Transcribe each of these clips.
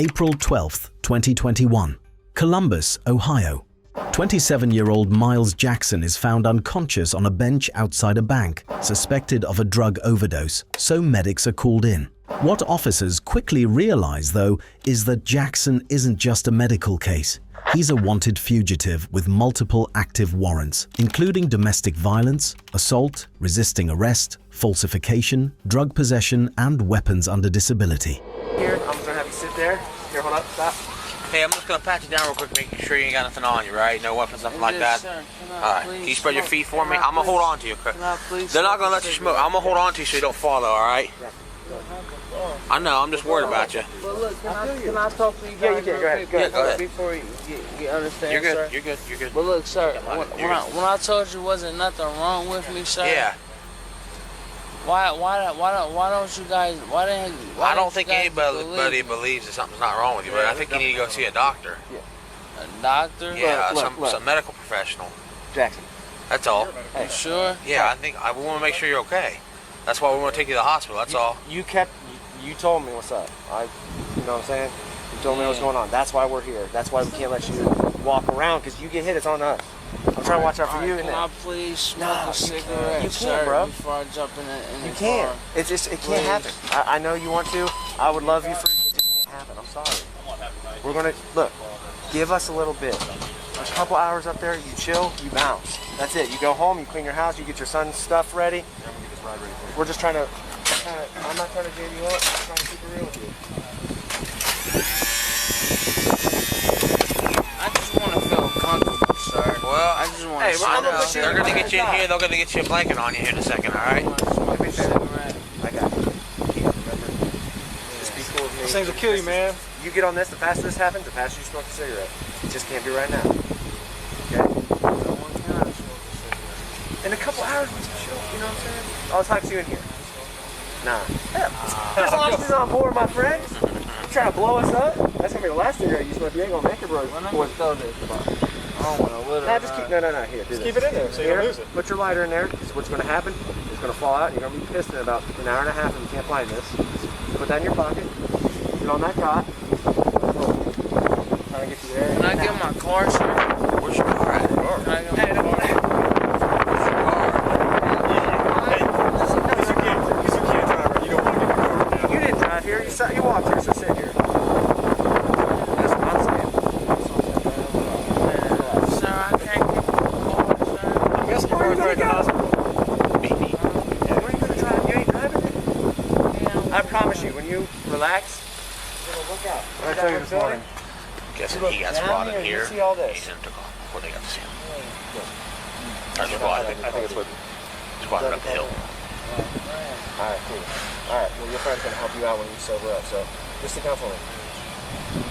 April 12, 2021, Columbus, Ohio. 27-year-old Miles Jackson is found unconscious on a bench outside a bank, suspected of a drug overdose, so medics are called in. What officers quickly realize, though, is that Jackson isn't just a medical case. He's a wanted fugitive with multiple active warrants, including domestic violence, assault, resisting arrest, falsification, drug possession, and weapons under disability. Here, I'm gonna have you sit there. Here, hold up, stop. Hey, I'm just gonna pat you down real quick, making sure you ain't got nothing on you, right? No weapons, nothing like that. Sir, Alright, can you spread your feet for me? I'm gonna hold on to you, okay? They're not gonna let you smoke. I'm gonna hold on to you so you don't fall, though, alright? I know, I'm just worried about you. Well, look, can I talk to you guys? Yeah, you can. Go ahead. Yeah, go ahead. Before you understand, You're good, sir? you're good, you're good. But look, sir, when I told you wasn't nothing wrong with me, sir. Yeah. Why don't you guys? I don't think anybody believes that something's not wrong with you, but I think you need to go see a doctor. Yeah. A doctor? Yeah, look. some medical professional. Jackson. That's all. You sure? Yeah, we want to make sure you're okay. That's why we want to take you to the hospital. That's all. You told me what's up. You know what I'm saying? You told me what's going on. That's why we're here. That's why we can't let you walk around, because you get hit, it's on us. I'm trying to watch out for you. Can I please smoke a cigarette, you sir, can't, bro. before I jump in the You can't. car? It can't happen. I know you want to. I would love you for it. It just can't happen. I'm sorry. We're gonna look. Give us a little bit. A couple hours up there. You chill. You bounce. That's it. You go home. You clean your house. You get your son's stuff ready. We're just trying to. I'm not trying to jam you up. I'm trying to keep it real with you. I just want to feel comfortable, sir. Well, I just want to sit down. They're going to get you in here. They're going to get you a blanket on you here in a second, all right? I got you. Just be cool with me. These things will kill you, man. You get on this, the faster this happens, the faster you smoke a cigarette. It just can't be right now. Okay? In a couple hours, we can chill. You know what I'm saying? I'll talk to you in here. Nah. As long as he's on board, my friend. You trying to blow us up? That's gonna be the last cigarette you smoke. You ain't gonna make it, bro. When I'm going to throw this, I don't want to litter. Nah, just keep. No. Here, do this. Keep it in there so you Here, don't lose it. put your lighter in there. This is what's gonna happen. It's gonna fall out. You're gonna be pissed in about an hour and a half, and you can't find this. Put that in your pocket. Get on that cot. Trying to get you there. Can I get my car, sir? Where's your car at? Can I get my car? Here, you walked here, so sit here. That's what I'm saying. Sir, I can't get the car, sir. I'm guessing you're going to the hospital. Where are you going to drive? You ain't driving it? I promise you, when you relax, you're going to look out. What did I tell you this morning? Guessing he got spotted here, here. you see all this. He sent him before they got to see him. I think it's what. Spotted up the hill. Alright, cool. Alright, well, your friend's going to help you out when you sober up, so just sit down for me.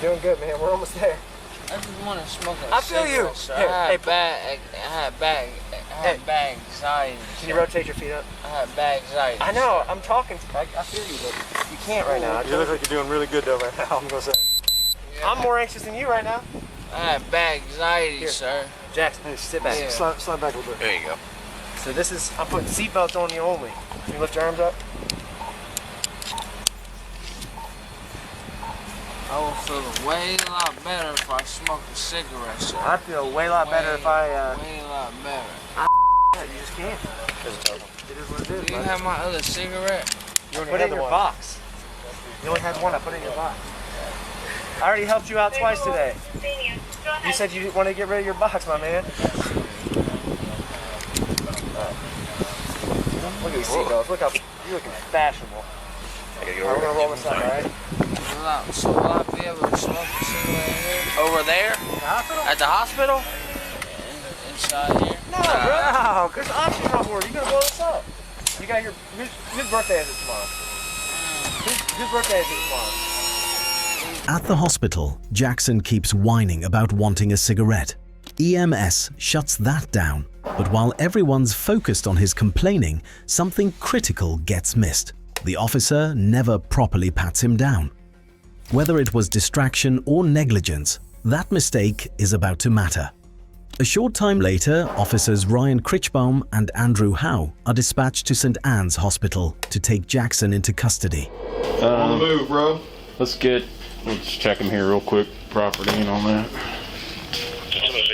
You're doing good, man. We're almost there. I just want to smoke a I feel you. cigarette, sir. Here, I had bad anxiety. Can you rotate your feet up? I had bad anxiety. I know, I'm talking. I feel you, but you can't right now. You look like you're doing really good though right now, I'm going to say. I'm more anxious than you right now. I had bad anxiety, Here. sir. Jackson, sit back. Yeah. Slide back a little bit. There you go. So this is, I'm putting seatbelts on you only. Can you lift your arms up? I will feel way a lot better if I smoke a cigarette, sir. I feel way a lot better if I, Way a lot better. you just can't. It is what it is, Do you bud. have my other cigarette? You put it in your box. You only had one, I put it in your box. I already helped you out twice today. You said you want to get rid of your box, my man. Look at these seatbelts. Look how you're looking fashionable. I gotta get We're over gonna roll this up, alright? So will I be able to smoke a cigarette here? Over there? At the hospital? Inside here? No, bro. There's options on board. You're gonna blow this up. You got your whose birthday is it tomorrow? Whose birthday is it tomorrow? At the hospital, Jackson keeps whining about wanting a cigarette. EMS shuts that down, but while everyone's focused on his complaining, something critical gets missed. The officer never properly pats him down. Whether it was distraction or negligence, that mistake is about to matter. A short time later, officers Ryan Critchbaum and Andrew Howe are dispatched to St. Anne's Hospital to take Jackson into custody. On the move, bro. Let's get Let's check them here real quick. Property and all that.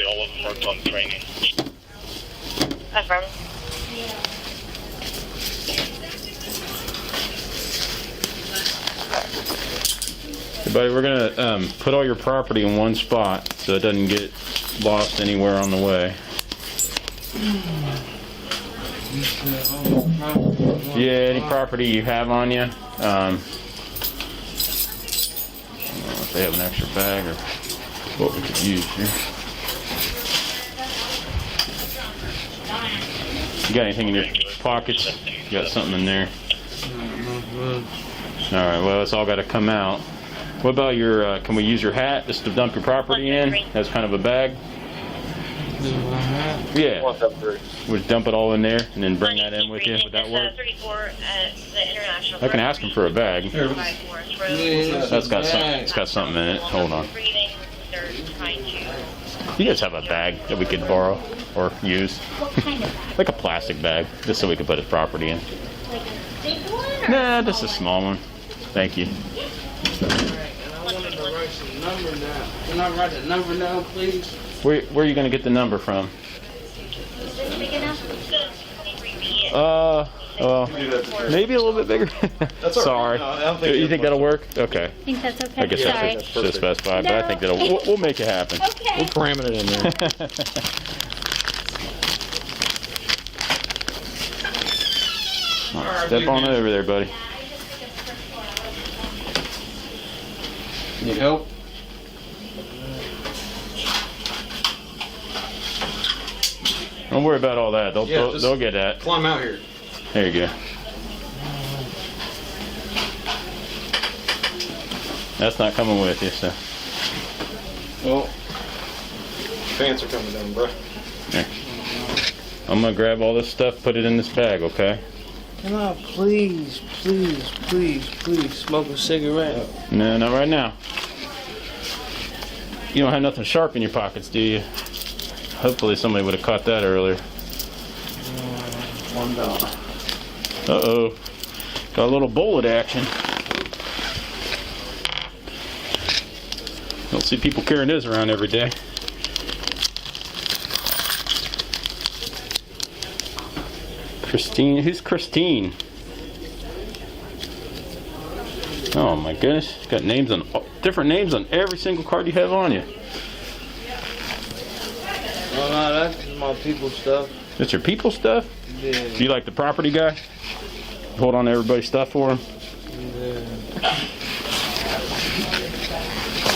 All of them worked on training. Confirm. Everybody, we're gonna put all your property in one spot so it doesn't get lost anywhere on the way. Yeah, any property you have on you. I don't know if they have an extra bag or what we could use here. You got anything in your pockets? You got something in there? Alright, well, it's all got to come out. What about your, can we use your hat just to dump your property in? That's kind of a bag? Yeah. Would dump it all in there and then bring that in with you? Would that work? I can ask him for a bag. That's got some, it's got something in it. Hold on. You guys have a bag that we could borrow or use? Like a plastic bag, just so we could put his property in. Nah, just a small one. Thank you. Can I write the number down, please? Where are you going to get the number from? Well, maybe a little bit bigger. That's sorry. No, I don't think you think that'll work? Okay. I think that's okay. I guess that's should specify, but I think that'll. We'll make it happen. Okay. We'll cram it in there. Right, step on over there, buddy. Need help? Don't worry about all that. They'll get that. Climb out here. There you go. That's not coming with you, so. Well, pants are coming down, bro. Here. I'm gonna grab all this stuff, put it in this bag, okay? Can I please smoke a cigarette? No, not right now. You don't have nothing sharp in your pockets, do you? Hopefully somebody would have caught that earlier. $1. Uh-oh. Got a little bullet action. Don't see people carrying this around every day. Christine, who's Christine? Oh my goodness, got names on different names on every single card you have on you. Oh no, that's my people stuff. That's your people stuff? Yeah. Do you like the property guy? Hold on to everybody's stuff for him? Yeah.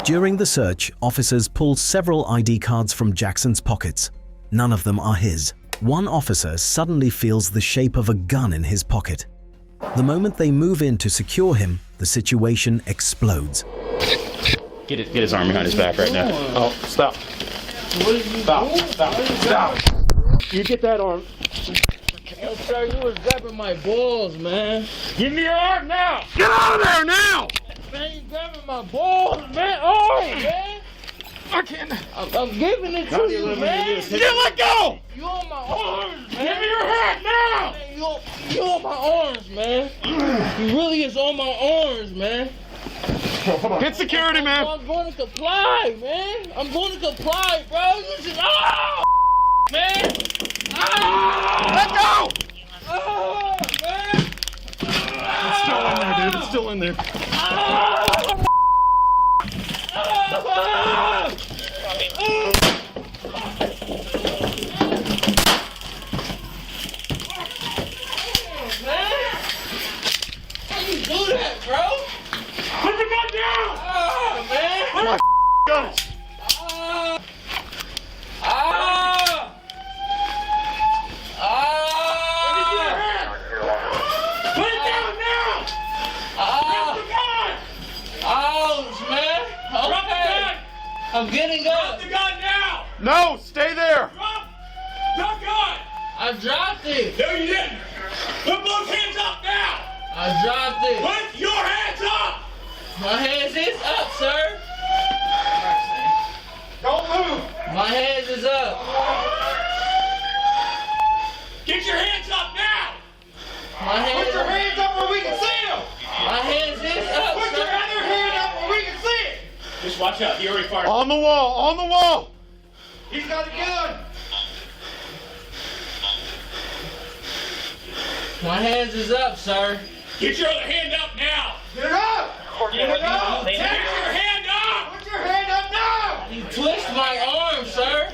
During the search, officers pull several ID cards from Jackson's pockets. None of them are his. One officer suddenly feels the shape of a gun in his pocket. The moment they move in to secure him, the situation explodes. Get his arm behind his back right now. Oh, stop. What is you doing? Stop. You get that arm. Yo, sir, you was grabbing my balls, man. Give me your arm now. Get out of there now. Man, you grabbing my balls, man. Oh, man. I can't. I'm giving it to you, man. Let go. You on my arms, man. Give me your hat now. Man, you on my arms, man. You really is on my arms, man. Get security, man. I'm going to comply, man. I'm going to comply, bro. You just, man. Let go. Oh, man. It's still in there, dude. It's still in there. How you do that, bro? Put the gun down. Man. Put my gun. Put it down now. Drop the gun. Ouch, man. Drop the gun. I'm getting Drop up. the gun now. No, stay there. Drop the gun. I dropped it. No, you didn't. Put both hands up now. I dropped it. Put your hands up. My hands is up, sir. Don't move. My hands is up. Get your hands up now. My hands. Put your hands up where we can see them. My hands is up, Put your sir. other hand up where we can see it. Just watch out. He already fired. On the wall! On the wall! He's got a gun! My hands is up, sir. Get your other hand up now! Get it up! Get it up! Take your hand up! Put your hand up now! You twist my arm, sir.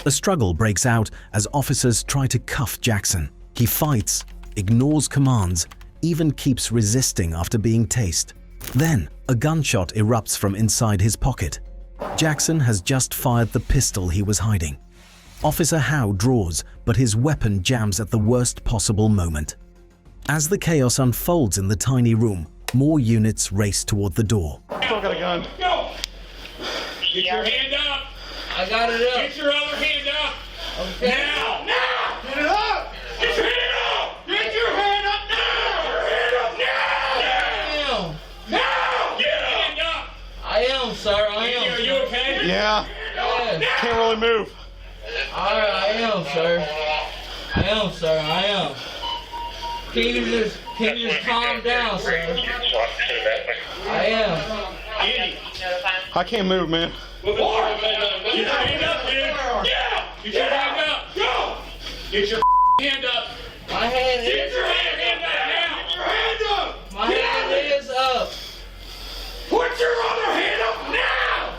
A struggle breaks out as officers try to cuff Jackson. He fights, ignores commands, even keeps resisting after being tased. Then, a gunshot erupts from inside his pocket. Jackson has just fired the pistol he was hiding. Officer Howe draws, but his weapon jams at the worst possible moment. As the chaos unfolds in the tiny room, more units race toward the door. Still got a gun. Go! Get your hand up! I got it up. Get your other hand up! Okay. Now! Now! Get it up! Get your hand up! Get your hand up now! Get your hand up now! Now! Get your hand up! I am, sir. I am. Are you okay? Yeah. Yeah. Can't really move. I am, sir. I am, sir. I am. Can you just calm down, sir? I am. Andy! I can't move, man. Get your hand up, dude! Yeah! Get your hand up! Go! Get your hand up! My hand Get is your hand up now! Get your hand up! my hand is up. Put your other hand up now!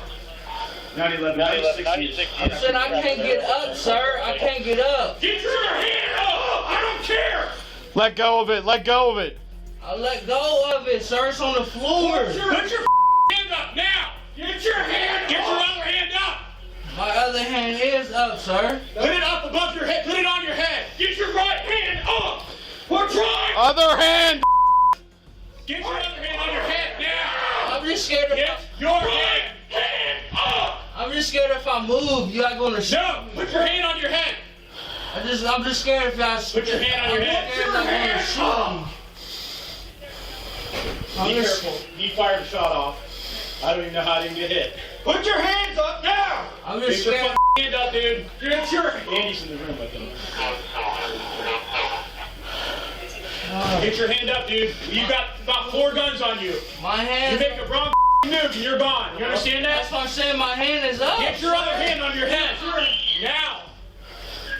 90-11, I said I can't get up, sir. I can't get up. Get your hand up! I don't care! Let go of it. Let go of it. I let go of it, sir. It's on the floor. Put your hand up now! Get your hand! Get your other hand up! My other hand is up, sir. Put it up above your head. Put it on your head. Get your right hand up. We're trying. Other hand. Get your other hand on your head now. I'm just scared Get your right hand up. I'm just scared if I move, you are gonna shoot. No. Put your hand on your head. I'm just scared if I Put your hand on your head. I'm scared they're gonna shoot me. Be careful. He fired a shot off. I don't even know how I didn't get hit. Put your hands up now. I'm Get just your scared. hand up, dude. Get your. Andy's in the room, I think. Get your hand up, dude. You got about 4 guns on you. My You hand. make a wrong move and you're gone. You understand that? That's what I'm saying. My hand is up. Get your other hand on your head. Now.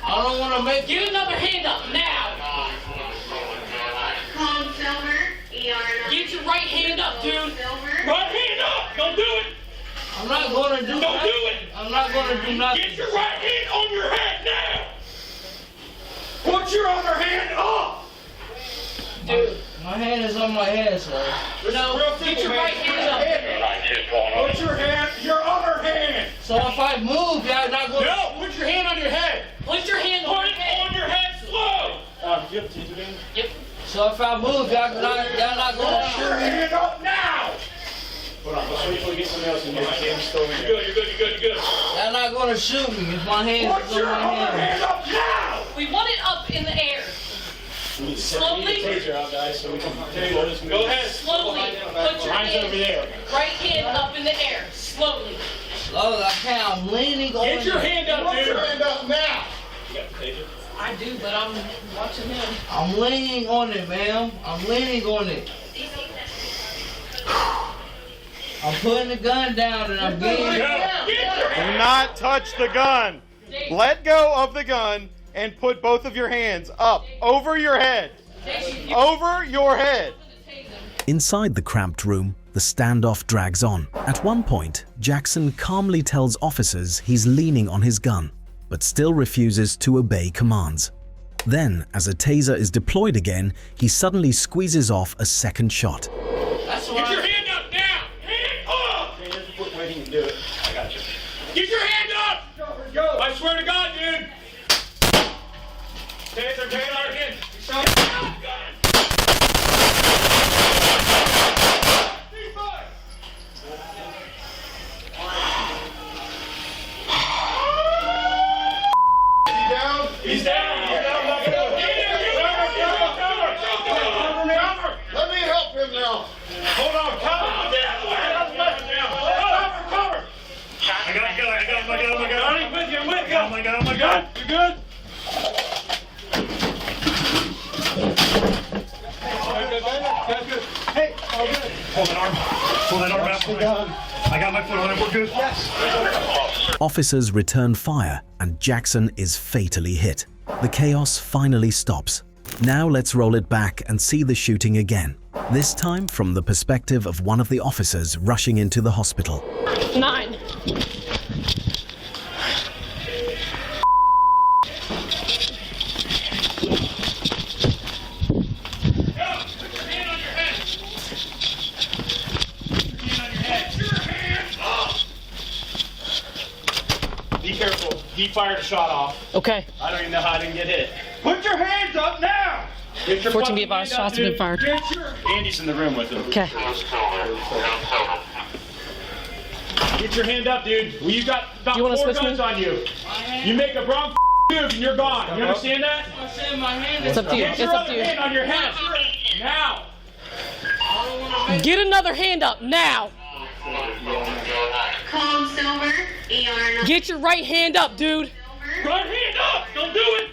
I don't want to make. Get another hand up now. Get your right hand up, dude. Right hand up. Don't do it. I'm not gonna do. Don't do it. I'm not gonna do nothing. Get your right hand on your head now. Put your other hand up. Dude, my hand is on my head, sir. No, get your right hand up. Put your hand, your other hand. So if I move, y'all not gonna. No, put your hand on your head. Put your hand on your head slow. Yep. So if I move, y'all not gonna Put your shoot me. hand up now. Hold on, let's wait till we get somebody else in here. You're good. Y'all not gonna shoot me if my hand Put is your on my other hand. hand up now. We want it up in the air. Slowly. Go ahead. Slowly. Put your Mine's over hand, there. right hand up in the air. Slowly. Slowly, I can't. I'm leaning on Get your it. hand up, dude. Put your hand up now. I do, but I'm watching him. I'm leaning on it, ma'am. I'm leaning on it. I'm putting the gun down and I'm getting. Do not touch the gun. Let go of the gun and put both of your hands up over your head. Over your head. Inside the cramped room, the standoff drags on. At one point, Jackson calmly tells officers he's leaning on his gun, but still refuses to obey commands. Then, as a taser is deployed again, he suddenly squeezes off a second shot. That's Get your why. hand up now. Hand up. Get your hand up. Go. I swear to God, dude. Taser, taser, hand. He's down. Let me help him now. Hold on, cover. Cover. I got my gun. I'm with you. Oh my God. You good? That's good. Hey, all good. Pull that arm out. I got my foot on it. We're good. Yes. Officers return fire and Jackson is fatally hit. The chaos finally stops. Now let's roll it back and see the shooting again. This time from the perspective of one of the officers rushing into the hospital. 9. Be careful. He fired a shot off. Okay. I don't even know how I didn't get hit. Put your hands up now! Get your 14 fucking be advised, hand up, shots have been dude. fired. Get your... Andy's in the room with him. Okay. Get your hand up, dude. Well, you got about You wanna 4 switch guns me? on you. You make a wrong move and you're gone. You understand that? I said my hand It's is up to you. Get It's your up to other hand you. on your head. Now. Get another hand up now. Calm Silver, ER Get your right hand up, dude. Right hand up. Don't do it.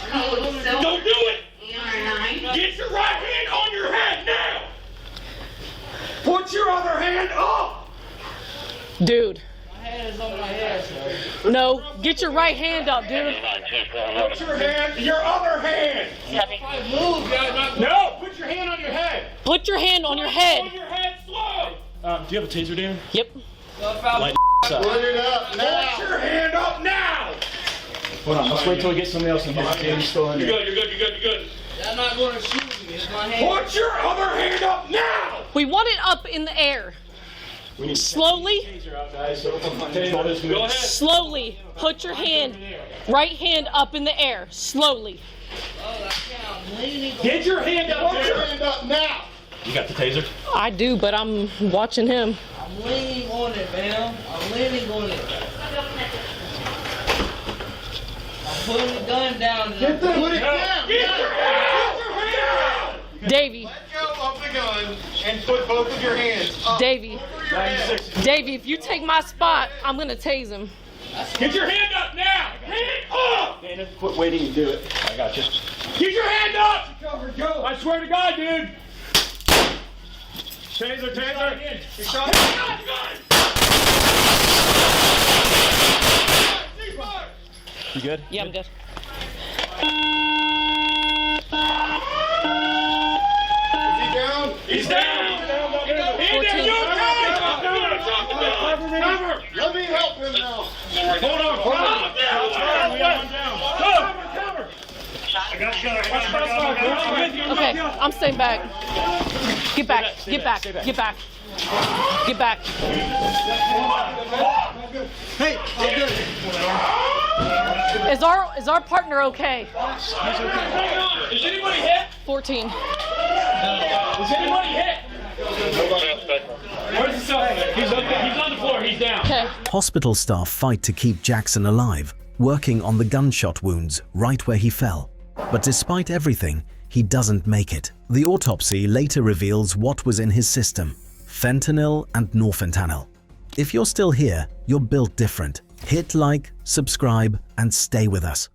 Code Silver, Don't do it. ER 9. Get your right hand on your head now. Put your other hand up. Dude. My hand is on my head, sir. No, get your right hand up, dude. Put your hand, your other hand. If I move, you're not gonna... No, put your hand on your head. Put your hand on your head. On your head, slow. Do you have a taser, Dan? Yep. So if I move, Put it up now. Put your hand up now. Hold on, let's wait till we get somebody else in here. Danny's still in there. You're good. you're not gonna shoot me. It's my hand. Put your other hand up now. We want it up in the air. Slowly. Go ahead. Slowly. Put your hand, right hand up in the air. Slowly. I'm leaning. Get your hand up there. Put your hand up now. You got the taser? I do, but I'm watching him. I'm leaning on it, ma'am. I'm leaning on it. I'm putting the gun down. And I'm Put it down. Get your hand down. Davey. Let go of the gun and put both of your hands up Davey. over your head. Davey, if you take my spot, I'm gonna tase him. Get your hand up now. Hand up. Dana, quit waiting and do it. I got you. Get your hand up. Go. I swear to God, dude. Taser. He shot it. You good? Yeah, I'm good. Is he down? He's down. He's down. Cover. Let me help him now. Hold on. Cover. I got you. Okay, I'm staying back. Get back. Get back. Get back. Get back. Hey, I'm good. Is our partner okay? Is anybody hit? 14. Is anybody hit? Where's the suspect? He's on the floor. He's down. Okay. Hospital staff fight to keep Jackson alive, working on the gunshot wounds right where he fell. But despite everything, he doesn't make it. The autopsy later reveals what was in his system: fentanyl and norfentanyl. If you're still here, you're built different. Hit like, subscribe, and stay with us.